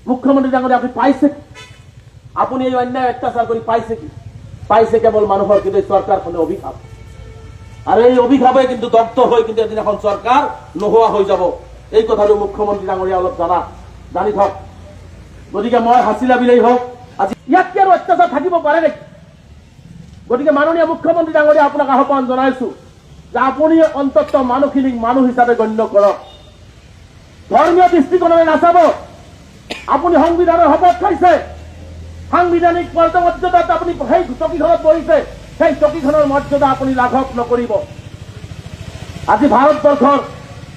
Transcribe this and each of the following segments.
মুখ্যমন্ত্ৰী ডাঙৰীয়া আপুনি পাইছে আপুনি এই অন্যায় অত্যাচাৰ কৰি পাইছে কি পাইছে কেৱল মানুহৰ কিন্তু চৰকাৰখনে অভিশাপ আৰু এই অভিশাপে কিন্তু দগ্ধ হৈ কিন্তু এদিন এখন চৰকাৰ নোহোৱা হৈ যাব এই কথাটো মুখ্যমন্ত্ৰী ডাঙৰীয়া অলপ জানি থওক গতিকে মই হাছিলা বিলেই হওক আজি ইয়াতকৈ আৰু অত্যাচাৰ থাকিব পাৰে নেকি গতিকে মাননীয় মুখ্যমন্ত্ৰী ডাঙৰীয়া আপোনাক আহ্বান জনাইছো যে আপুনি অন্তত মানুহখিনিক মানুহ হিচাপে গণ্য কৰক ধৰ্মীয় দৃষ্টিকোণেৰে নাচাব আপুনি সংবিধানৰ শপত খাইছে সাংবিধানিক মৰ্যাদাত আপুনি সেই চকীখনত বহিছে সেই চকীখনৰ মৰ্যাদা আপুনি লাঘৱ নকৰিব আজি ভাৰতবৰ্ষৰ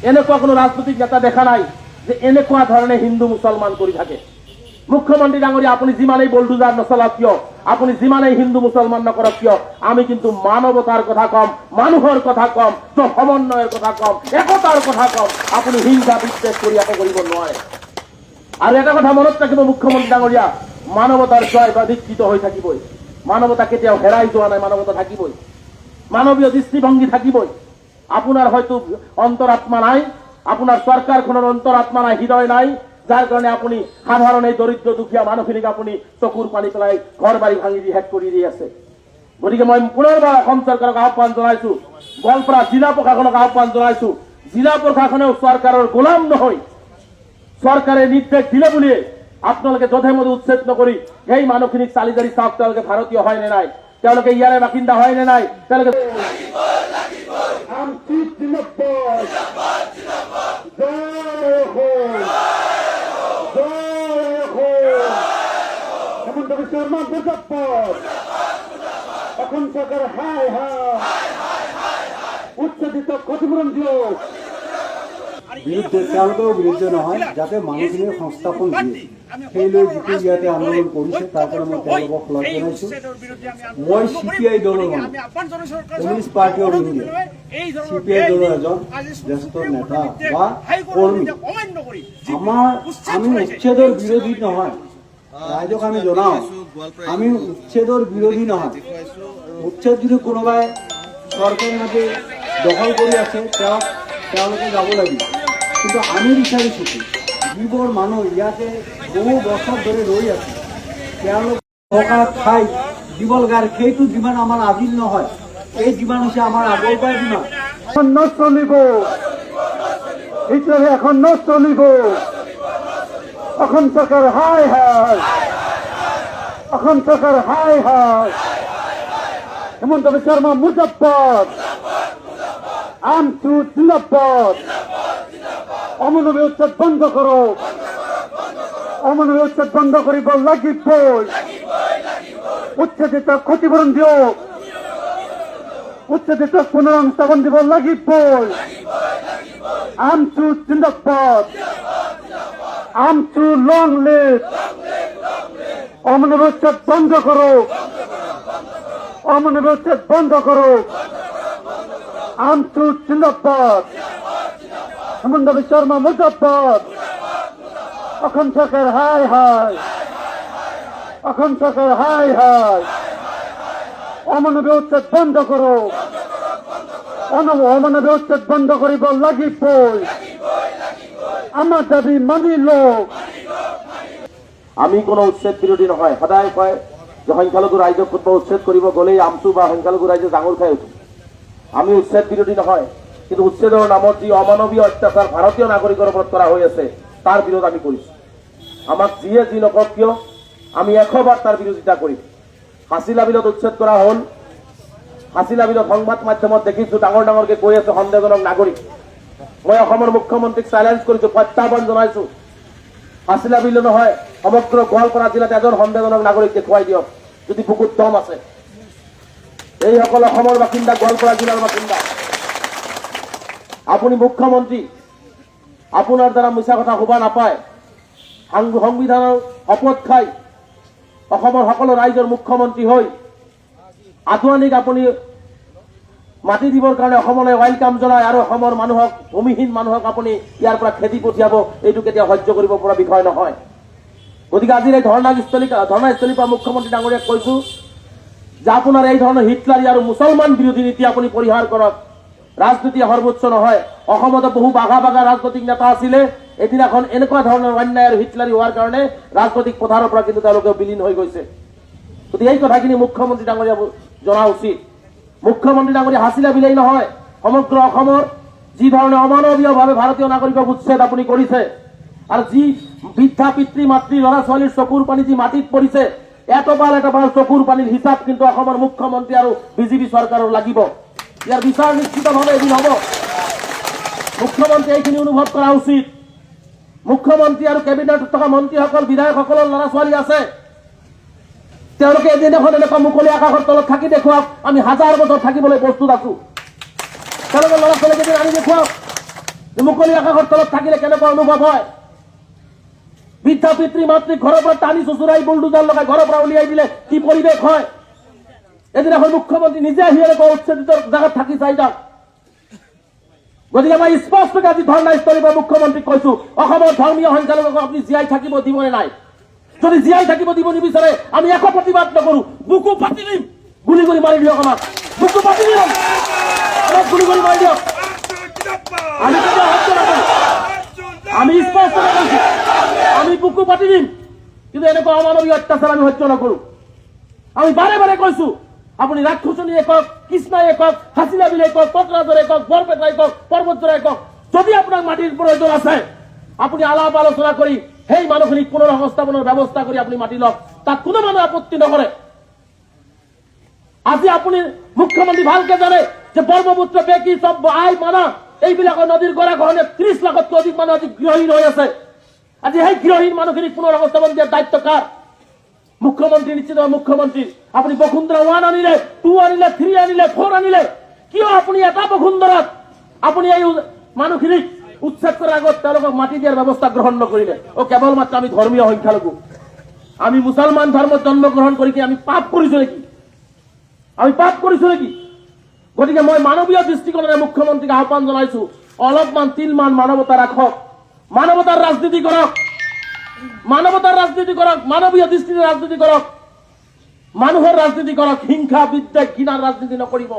এনেকুৱা কোনো ৰাজনৈতিক নেতা দেখা নাই যে এনেকুৱা ধৰণে হিন্দু মুছলমান কৰি থাকে মুখ্যমন্ত্ৰী ডাঙৰীয়া আপুনি যিমানেই বলডুজাৰ নচলাওক কিয় আপুনি যিমানেই হিন্দু মুছলমান নকৰক কিয় আমি কিন্তু মানৱতাৰ কথা কম মানুহৰ কথা কম সমন্বয়ৰ কথা কম একতাৰ কথা কম আপুনি হিংসা বিদ্বেষ কৰি একো কৰিব নোৱাৰে আৰু এটা কথা মনত ৰাখিব মুখ্যমন্ত্ৰী ডাঙৰীয়া মানৱতাৰ জয় বিকৃত হৈ থাকিবই মানৱতা কেতিয়াও হেৰাই যোৱা নাই মানৱতা থাকিবই মানৱীয় দৃষ্টিভংগী থাকিবই আপোনাৰ হয়তো অন্তৰাত্মা নাই আপোনাৰ চৰকাৰখনৰ অন্তৰাত্মা নাই হৃদয় নাই যাৰ কাৰণে আপুনি সাধাৰণ এই দৰিদ্ৰ দুখীয়া মানুহখিনিক আপুনি চকুৰ পানী পেলাই ঘৰ বাৰী ভাঙি দি শেষ কৰি দি আছে গতিকে মই পুনৰবাৰ অসম চৰকাৰক আহ্বান জনাইছো গোৱালপাৰা জিলা প্ৰশাসনক আহ্বান জনাইছো জিলা প্ৰশাসনেও চৰকাৰৰ গোলাম নহয় চৰকাৰে নিৰ্দেশ দিলে বুলিয়ে আপোনালোকে যধে মধে উচ্ছেদ নকৰি সেই মানুহখিনিক চালি জাৰি চাওক তেওঁলোকে ভাৰতীয় হয় নে নাই তেওঁলোকে ইয়াৰে বাসিন্দা হয় নে নাই তেওঁলোকে এখন সৰকাৰ হায় হায় উচ্ছেদিত ক্ষতিপূৰণ দিয়ক বিৰুদ্ধে তেওঁলোকৰ বিৰুদ্ধে নহয় যাতে মানুহখিনিৰ সংস্থাপন দিয়ে সেই লৈ যিটো ইয়াতে আন্দোলন কৰিছে তাৰ কাৰণে মই তেওঁলোকক শলাগ জনাইছোঁ মই CPI দলৰ মানুহ communist party of India CPI দলৰ এজন জ্যেষ্ঠ নেতা বা কৰ্মী আমি উচ্ছেদৰ বিৰোধী নহয় ৰাইজক আমি জনাওঁ আমি উচ্ছেদৰ বিৰোধী নহয় উচ্ছেদ যদি কোনোবাই চৰকাৰী ভাৱে দখল কৰি আছে তেওঁলোকে যাব লাগিব কিন্তু আমি বিচাৰিছোঁ কি যিবোৰ মানুহ ইয়াতে বহু বছৰ ধৰি ৰৈ আছে তেওঁলোক থকা ঠাই দিব লগা সেইটো যিমান আমাৰ আজিৰ নহয় এই যিমান হৈছে আমাৰ আগৰ পৰাই যিমান এখন নচলিব হিটলাৰে এখন নচলিব অসম চৰকাৰ হায় হায় অসম চৰকাৰ হায় হায় হেমন্ত বিশ্ব শৰ্মা মুৰ্দাবাদ আমচু জিন্দাবাদ অমানৱীয় উচ্ছেদ বন্ধ কৰক অমানৱীয় উচ্ছেদ বন্ধ কৰিব লাগিবই উচ্ছেদিত ক্ষতিপূৰণ দিয়ক উচ্ছেদিত পুনৰংস্থাপন দিব লাগিবই আমচু জিন্দাবাদ আমচু লং লিভ অমানৱীয় উচ্ছেদ বন্ধ কৰক অমানৱীয় উচ্ছেদ বন্ধ কৰক আমচু জিন্দাবাদ হেমন্ত বিশ্ব শৰ্মা মুৰ্দাবাদ অসম চৰকাৰ হায় হায় অসম চৰকাৰ হায় হায় অমানৱীয় উচ্ছেদ বন্ধ কৰক অমানৱীয় উচ্ছেদ বন্ধ কৰিব লাগিবই আমাৰ দাবী মানি লওক আমি কোনো উচ্ছেদ বিৰোধী নহয় সদায় কয় যে সংখ্যালঘু ৰাইজক কোনোবা উচ্ছেদ কৰিব গ'লেই আমচু বা সংখ্যালঘু ৰাইজে ডাঙৰ খাই উঠে আমি উচ্ছেদ বিৰোধী নহয় কিন্তু উচ্ছেদৰ নামত যি অমানৱীয় অত্যাচাৰ ভাৰতীয় নাগৰিকৰ ওপৰত কৰা হৈ আছে তাৰ বিৰোধ আমি কৰিছোঁ আমাক যিয়ে যি নকওক কিয় আমি 100বাৰ তাৰ বিৰোধিতা কৰিম হাছিলা বিলত উচ্ছেদ কৰা হ'ল হাছিলা বিলত সংবাদ মাধ্যমত দেখিছোঁ ডাঙৰ ডাঙৰকৈ কৈ আছে সন্দেহজনক নাগৰিক মই অসমৰ মুখ্যমন্ত্ৰীক চেলেঞ্জ কৰিছোঁ প্ৰত্যাহ্বান জনাইছোঁ হাছিলা বিল নহয় সমগ্ৰ গোৱালপাৰা জিলাত এজন সন্দেহজনক নাগৰিক দেখুৱাই দিয়ক যদি বুকুত দম আছে এইসকল অসমৰ বাসিন্দা গোৱালপাৰা জিলাৰ বাসিন্দা আপুনি মুখ্যমন্ত্ৰী আপোনাৰ দ্বাৰা মিছা কথা ক'ব নাপায় সংবিধানৰ শপত খাই অসমৰ সকলো ৰাইজৰ মুখ্যমন্ত্ৰী হৈ আদৱানীক আপুনি মাটি দিবৰ কাৰণে অসমলৈ ৱেলকাম জনায় আৰু অসমৰ মানুহক ভূমিহীন মানুহক আপুনি ইয়াৰ পৰা খেদি পঠিয়াব এইটো কেতিয়াও সহ্য কৰিব পৰা বিষয় নহয় গতিকে আজিৰ এই ধৰ্ণাস্থলীৰ পৰা মুখ্যমন্ত্ৰী ডাঙৰীয়াক কৈছোঁ যে আপোনাৰ এই ধৰণৰ হিটলাৰী আৰু মুছলমান বিৰোধী নীতি আপুনি পৰিহাৰ কৰক ৰাজনীতি সৰ্বোচ্চ নহয় অসমত বহু বাঘা বাঘা ৰাজনৈতিক নেতা আছিলে এদিন এখন এনেকুৱা ধৰণৰ অন্যায় আৰু হিটলাৰী হোৱাৰ কাৰণে ৰাজনৈতিক পথাৰৰ পৰা কিন্তু তেওঁলোকে বিলীন হৈ গৈছে। গতিকে এই কথাখিনি মুখ্যমন্ত্ৰী ডাঙৰীয়া জনা উচিত। মুখ্যমন্ত্ৰী ডাঙৰীয়া হাছিলা বিলেই নহয়, সমগ্ৰ অসমৰ যি ধৰণে অমানৱীয়ভাৱে ভাৰতীয় নাগৰিকক উচ্ছেদ আপুনি কৰিছে আৰু যি বৃদ্ধা পিতৃ মাতৃ ল'ৰা ছোৱালীৰ চকুৰ পানী যি মাটিত পৰিছে, এটপাল চকুৰ পানীৰ হিচাপ কিন্তু অসমৰ মুখ্যমন্ত্ৰী আৰু বিজেপি চৰকাৰৰ লাগিব। ইয়াৰ বিচাৰ নিশ্চিতভাৱে এদিন হ'ব। মুখ্যমন্ত্ৰী এইখিনি অনুভৱ কৰা উচিত। মুখ্যমন্ত্ৰী আৰু কেবিনেটত থকা মন্ত্ৰীসকল বিধায়কসকলৰ ল'ৰা ছোৱালী আছে, তেওঁলোকে এদিন এখন এনেকুৱা মুকলি আকাশৰ তলত থাকি দেখুৱাওক আমি 1000 বছৰ থাকিবলৈ প্ৰস্তুত আছো। তেওঁলোকৰ ল'ৰা ছোৱালীক এদিন আনি দেখুৱাওক যে মুকলি আকাশৰ তলত থাকিলে কেনেকুৱা অনুভৱ হয়। বৃদ্ধা পিতৃ মাতৃ ঘৰৰ পৰা টানি চুচুৰাই বুলডোজাৰ লগাই ঘৰৰ পৰা উলিয়াই দিলে কি পৰিৱেশ হয়। এদিন এখন মুখ্যমন্ত্ৰী নিজে আহি এনেকুৱা উচ্ছেদিত জাগাত থাকি চাই যাওক। গতিকে মই স্পষ্টকৈ আজি ধৰ্ণাস্থলীৰ পৰা মুখ্যমন্ত্ৰীক কৈছো, অসমৰ ধৰ্মীয় সংখ্যালঘুক আপুনি জীয়াই থাকিব দিবনে নাই? যদি জীয়াই থাকিব দিব নিবিচাৰে আমি একো প্ৰতিবাদ নকৰো, বুকু পাতি দিম, গুলি কৰি মাৰি দিয়ক আমাক, বুকু পাতি দিম, আমাক গুলি কৰি মাৰি দিয়ক। আমি কেতিয়াও সহ্য নকৰো, আমি স্পষ্টকৈ কৈছো আমি বুকু পাতি দিম, কিন্তু এনেকুৱা অমানৱীয় অত্যাচাৰ আমি সহ্য নকৰো। আমি বাৰে বাৰে কৈছো আপুনি ৰাক্ষসনী একক, কৃষ্ণাই একক, হাছিলা বিল একক, কোকৰাঝাৰ একক, বৰপেটা একক, পৰ্বতজোৰা একক, যদি আপোনাক মাটিৰ প্ৰয়োজন আছে আপুনি আলাপ আলোচনা কৰি সেই মানুহখিনিক পুনৰ সংস্থাপনৰ ব্যৱস্থা কৰি আপুনি মাতি লওক, তাত কোনো মানুহ আপত্তি নকৰে। আজি আপুনি মুখ্যমন্ত্ৰী ভালকে জানে যে ব্ৰহ্মপুত্ৰ বেকী চব আই মানা এইবিলাকৰ নদীৰ গৰা খহনে 30 লাখতকৈ অধিক মানুহ আজি গৃহহীন হৈ আছে। আজি সেই গৃহহীন মানুহখিনিক পুনৰ সংস্থাপন দিয়াৰ দায়িত্ব কাৰ? মুখ্যমন্ত্ৰী নিশ্চিত মুখ্যমন্ত্ৰী। আপুনি বসুন্ধৰা 1 আনিলে, 2 আনিলে, 3 আনিলে, 4 আনিলে, কিয় আপুনি এটা বসুন্ধৰাত আপুনি এই মানুহখিনিক উচ্ছেদ কৰাৰ আগত তেওঁলোকক মাটি দিয়াৰ ব্যৱস্থা গ্ৰহণ নকৰিলে? কেৱল মাত্ৰ আমি ধৰ্মীয় সংখ্যালঘু, আমি মুছলমান ধৰ্মত জন্মগ্ৰহণ কৰি কি আমি পাপ কৰিছো নেকি? আমি পাপ কৰিছো নেকি? গতিকে মই মানৱীয় দৃষ্টিকোণেৰে মুখ্যমন্ত্ৰীক আহ্বান জনাইছো, অলপমান তিলমান মানৱতা ৰাখক, মানৱতাৰ ৰাজনীতি কৰক, মানৱতাৰ ৰাজনীতি কৰক, মানৱীয় দৃষ্টিৰে ৰাজনীতি কৰক, মানুহৰ ৰাজনীতি কৰক, হিংসা বিদ্বেষ ঘৃণাৰ ৰাজনীতি নকৰিব।